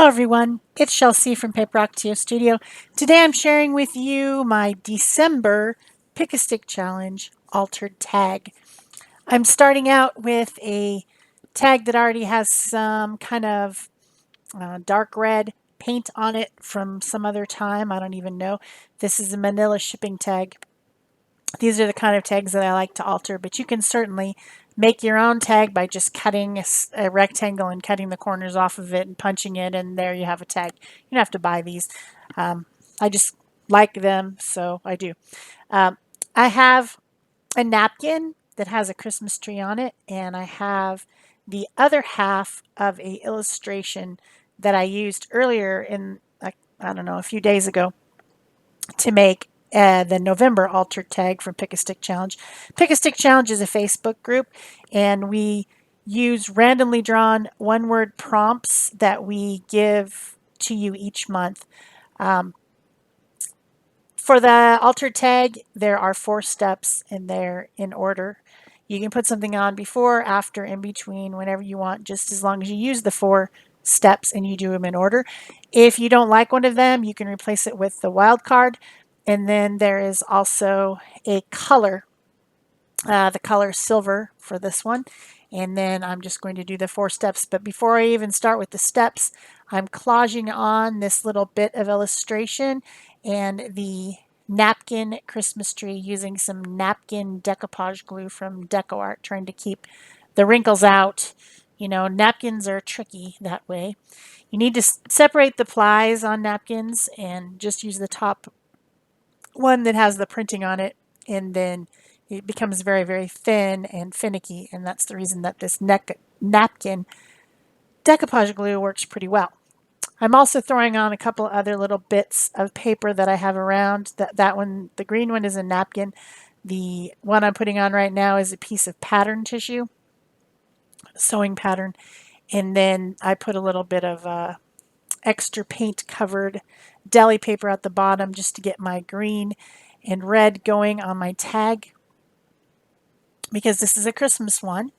Hello everyone, it's Shel C from PaperOcotilloStudio. Today I'm sharing with you my December Pick a Stick Challenge altered tag. I'm starting out with a tag that already has some kind of dark red paint on it from some other time. I don't even know. This is a manila shipping tag. These are the kind of tags that I like to alter, but you can certainly make your own tag by just cutting a rectangle and cutting the corners off of it and punching it, and there you have a tag. You don't have to buy these. I just like them, so I do. Um, I have a napkin that has a Christmas tree on it, and I have the other half of a illustration that I used earlier in, like, I don't know, a few days ago to make the November altered tag for Pick a Stick Challenge. Pick a Stick Challenge is a Facebook group, and we use randomly drawn one-word prompts that we give to you each month. For the altered tag, there are 4 steps, and they're in order. You can put something on before, after, in between, whenever you want, just as long as you use the 4 steps and you do them in order. If you don't like one of them, you can replace it with the wild card. And then there is also a color, the color silver for this one. And then I'm just going to do the 4 steps. But before I even start with the steps, I'm collaging on this little bit of illustration and the napkin Christmas tree using some napkin decoupage glue from DecoArt, trying to keep the wrinkles out. You know, napkins are tricky that way. You need to separate the plies on napkins and just use the top one that has the printing on it, and then it becomes very, very thin and finicky, and that's the reason that this napkin decoupage glue works pretty well. I'm also throwing on a couple other little bits of paper that I have around. That one, the green one, is a napkin. The one I'm putting on right now is a piece of pattern tissue, sewing pattern, and then I put a little bit of extra paint covered deli paper at the bottom just to get my green and red going on my tag, because this is a Christmas one,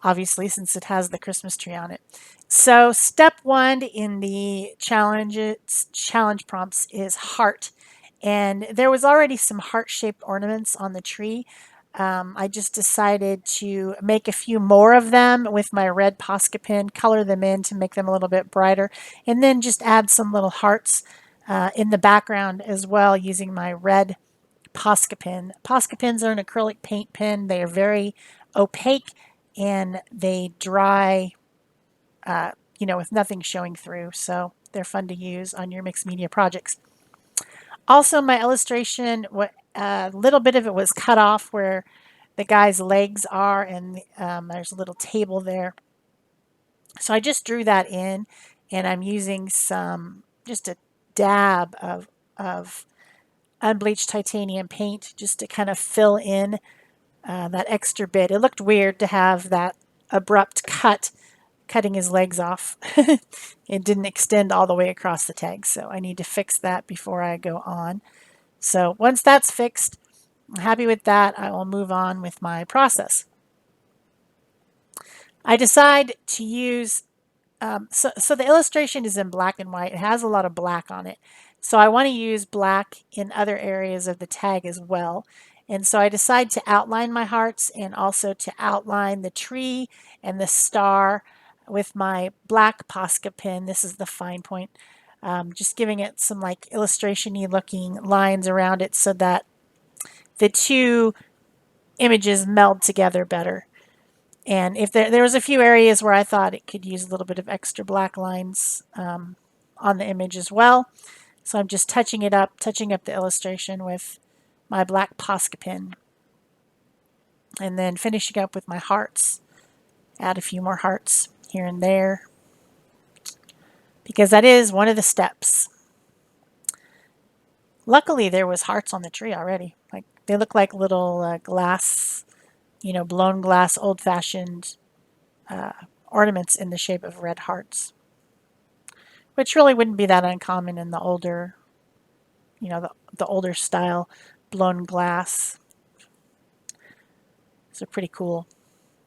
obviously, since it has the Christmas tree on it. So step 1 in the challenge prompts is heart. And there was already some heart-shaped ornaments on the tree. I just decided to make a few more of them with my red Posca pen, color them in to make them a little bit brighter, and then just add some little hearts in the background as well using my red Posca pen. Posca pens are an acrylic paint pen. They are very opaque and they dry, with nothing showing through. So they're fun to use on your mixed media projects. Also, my illustration, a little bit of it was cut off where the guy's legs are, and there's a little table there. So I just drew that in, and I'm using just a dab of unbleached titanium paint just to kind of fill in that extra bit. It looked weird to have that abrupt cutting his legs off. It didn't extend all the way across the tag, so I need to fix that before I go on. So once that's fixed, I'm happy with that, I will move on with my process. I decide to use, so the illustration is in black and white. It has a lot of black on it. So I want to use black in other areas of the tag as well. And so I decide to outline my hearts and also to outline the tree and the star with my black Posca pen. This is the fine point. Just giving it some like illustration-y looking lines around it so that the two images meld together better. And if there was a few areas where I thought it could use a little bit of extra black lines on the image as well. So I'm just touching up the illustration with my black Posca pen. And then finishing up with my hearts. Add a few more hearts here and there, because that is one of the steps. Luckily, there was hearts on the tree already. Like, they look like little glass, blown glass, old-fashioned ornaments in the shape of red hearts, which really wouldn't be that uncommon in the older, the older style blown glass. So pretty cool.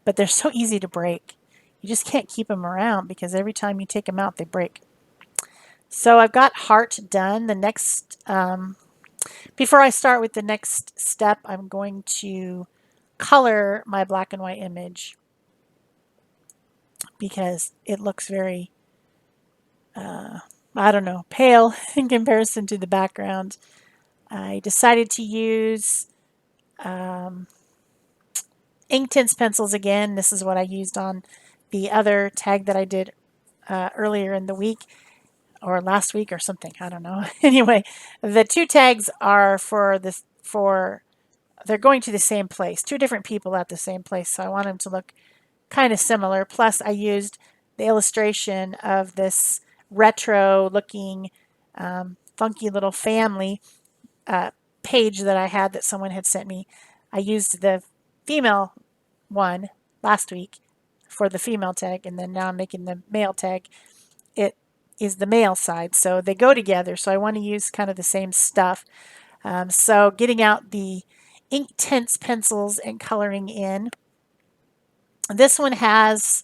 But they're so easy to break. You just can't keep them around because every time you take them out, they break. So I've got heart done. The next, before I start with the next step, I'm going to color my black and white image because it looks very, I don't know, pale in comparison to the background. I decided to use Inktense pencils again. This is what I used on the other tag that I did earlier in the week or last week or something. I don't know. Anyway, the two tags are for this for they're going to the same place. Two different people at the same place. So I want them to look kind of similar. Plus, I used the illustration of this retro looking funky little family uh, page that I had that someone had sent me. I used the female one last week for the female tag, and then now I'm making the male tag. It is the male side, so they go together. So I want to use kind of the same stuff. So getting out the Inktense pencils and coloring in. This one has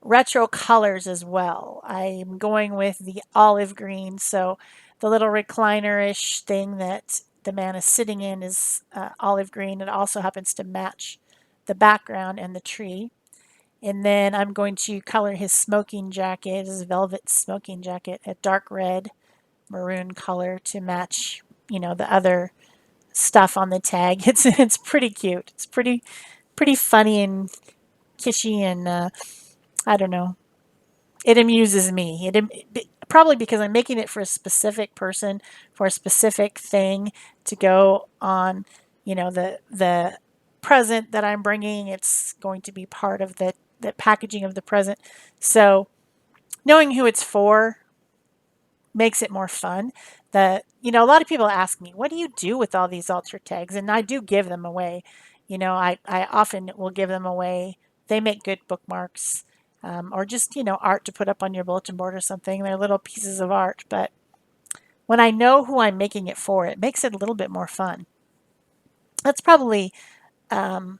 retro colors as well. I'm going with the olive green, so the little recliner-ish thing that the man is sitting in is olive green. It also happens to match the background and the tree. And then I'm going to color his smoking jacket, his velvet smoking jacket, a dark red maroon color to match, the other stuff on the tag. It's pretty cute. It's pretty funny and kishy, and I don't know. It amuses me. Probably because I'm making it for a specific person, for a specific thing to go on, the present that I'm bringing. It's going to be part of the packaging of the present. So knowing who it's for makes it more fun. A lot of people ask me, what do you do with all these altar tags? And I do give them away. I often will give them away. They make good bookmarks, or just, art to put up on your bulletin board or something. They're little pieces of art. But when I know who I'm making it for, it makes it a little bit more fun. That's probably, when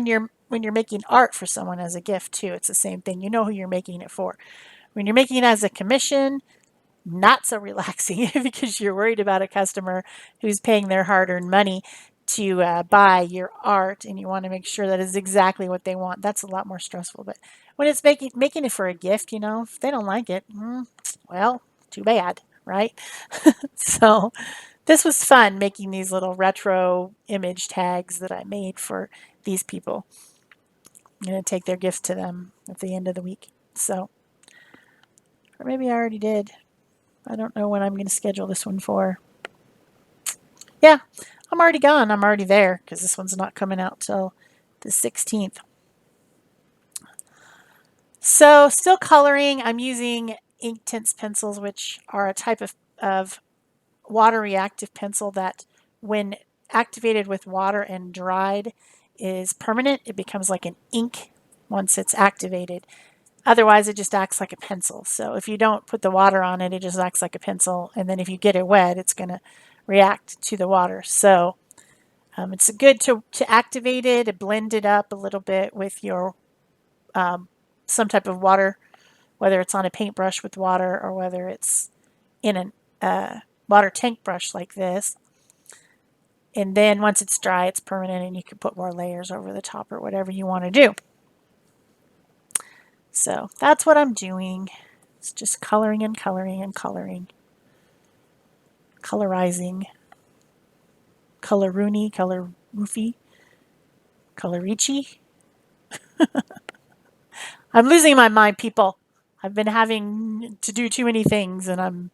you're making art for someone as a gift too, it's the same thing. You know who you're making it for. When you're making it as a commission, not so relaxing because you're worried about a customer who's paying their hard-earned money to buy your art, and you want to make sure that is exactly what they want. That's a lot more stressful. But when it's making it for a gift, if they don't like it, well, too bad, right? So this was fun making these little retro image tags that I made for these people. I'm going to take their gifts to them at the end of the week. So, or maybe I already did. I don't know when I'm going to schedule this one for. Yeah, I'm already gone. I'm already there because this one's not coming out till the 16th. So still coloring. I'm using Inktense pencils, which are a type of water reactive pencil that when activated with water and dried is permanent. It becomes like an ink once it's activated. Otherwise, it just acts like a pencil. So if you don't put the water on it, it just acts like a pencil. And then if you get it wet, it's going to react to the water. So it's good to activate it, to blend it up a little bit with your some type of water, whether it's on a paintbrush with water or whether it's in a water tank brush like this. And then once it's dry, it's permanent, and you can put more layers over the top or whatever you want to do. So that's what I'm doing. It's just coloring and coloring and coloring. Colorizing. Color-rooney, color-roofy, colorici. I'm losing my mind, people. I've been having to do too many things, and I'm,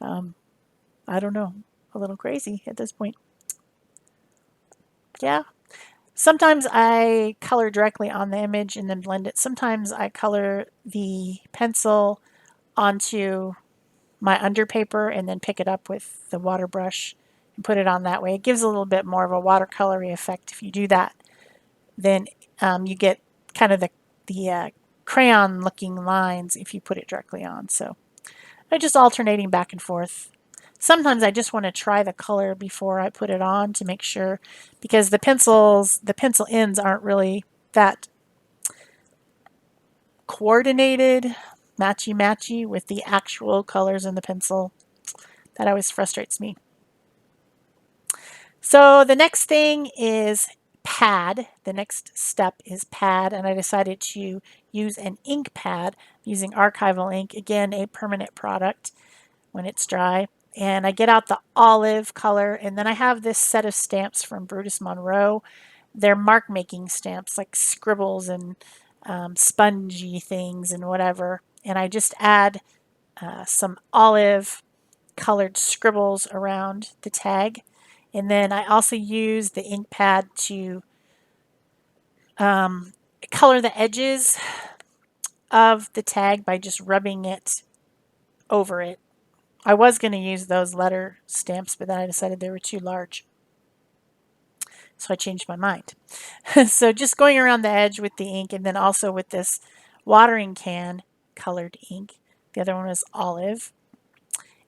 I don't know, a little crazy at this point. Yeah. Sometimes I color directly on the image and then blend it. Sometimes I color the pencil onto my underpaper and then pick it up with the water brush and put it on that way. It gives a little bit more of a watercolory effect if you do that. Then you get kind of the crayon looking lines if you put it directly on. So I'm just alternating back and forth. Sometimes I just want to try the color before I put it on to make sure, because the pencil ends aren't really that coordinated. matchy with the actual colors in the pencil. That always frustrates me. So the next thing is pad. The next step is pad, and I decided to use an ink pad using archival ink, again a permanent product when it's dry. And I get out the olive color, and then I have this set of stamps from Brutus Monroe. They're mark making stamps like scribbles and spongy things and whatever. And I just add some olive colored scribbles around the tag. And then I also use the ink pad to color the edges of the tag by just rubbing it over it. I was going to use those letter stamps, but then I decided they were too large. So I changed my mind. So just going around the edge with the ink, and then also with this watering can colored ink. The other one was olive.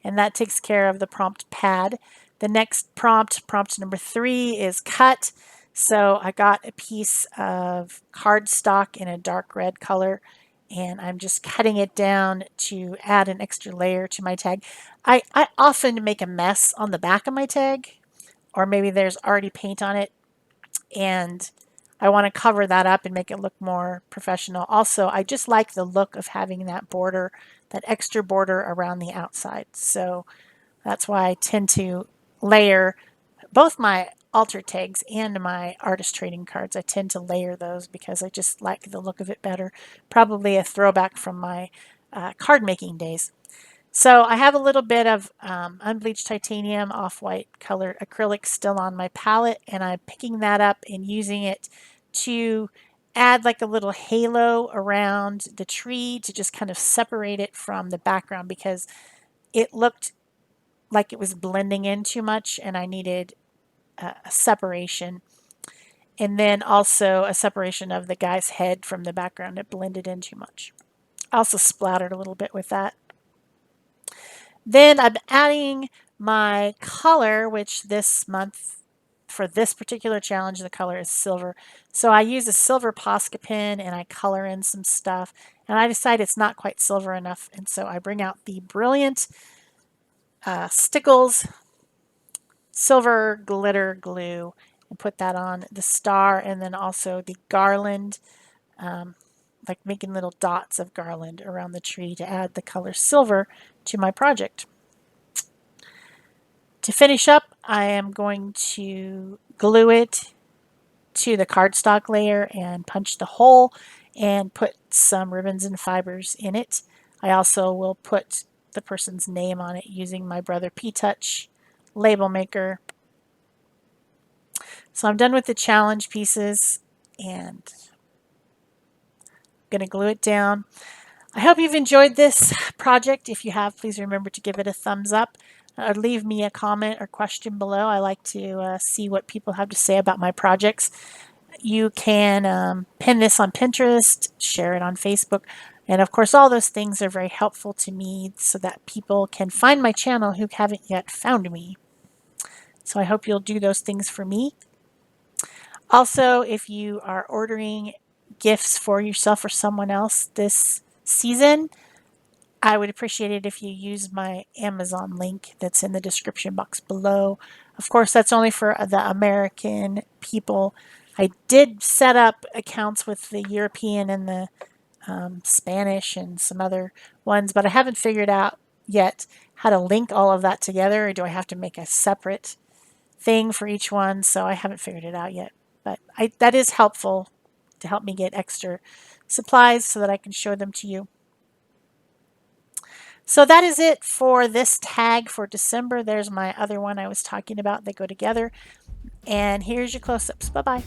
And that takes care of the prompt pad. The next prompt number 3, is cut. So I got a piece of cardstock in a dark red color, and I'm just cutting it down to add an extra layer to my tag. I often make a mess on the back of my tag, or maybe there's already paint on it, and I want to cover that up and make it look more professional. Also, I just like the look of having that border, that extra border around the outside. So that's why I tend to layer both my altar tags and my artist trading cards. I tend to layer those because I just like the look of it better. Probably a throwback from my card making days. So I have a little bit of unbleached titanium off-white colored acrylic still on my palette, and I'm picking that up and using it to add like a little halo around the tree to just kind of separate it from the background, because it looked like it was blending in too much and I needed a separation. And then also a separation of the guy's head from the background. It blended in too much. I also splattered a little bit with that. Then I'm adding my color, which this month, for this particular challenge, the color is silver. So I use a silver Posca pen and I color in some stuff. And I decide it's not quite silver enough. And so I bring out the Brilliant Stickles silver glitter glue and put that on the star, and then also the garland, like making little dots of garland around the tree to add the color silver to my project. To finish up, I am going to glue it to the cardstock layer and punch the hole and put some ribbons and fibers in it. I also will put the person's name on it using my Brother P-Touch label maker. So I'm done with the challenge pieces and I'm going to glue it down. I hope you've enjoyed this project. If you have, please remember to give it a thumbs up or leave me a comment or question below. I like to see what people have to say about my projects. You can pin this on Pinterest, share it on Facebook, and of course all those things are very helpful to me so that people can find my channel who haven't yet found me. So I hope you'll do those things for me. Also, if you are ordering gifts for yourself or someone else this season, I would appreciate it if you use my Amazon link that's in the description box below. Of course, that's only for the American people. I did set up accounts with the European and the Spanish and some other ones, but I haven't figured out yet how to link all of that together, or do I have to make a separate thing for each one? So I haven't figured it out yet. But that is helpful to help me get extra supplies so that I can show them to you. So that is it for this tag for December. There's my other one I was talking about. They go together. And here's your close-ups. Bye-bye.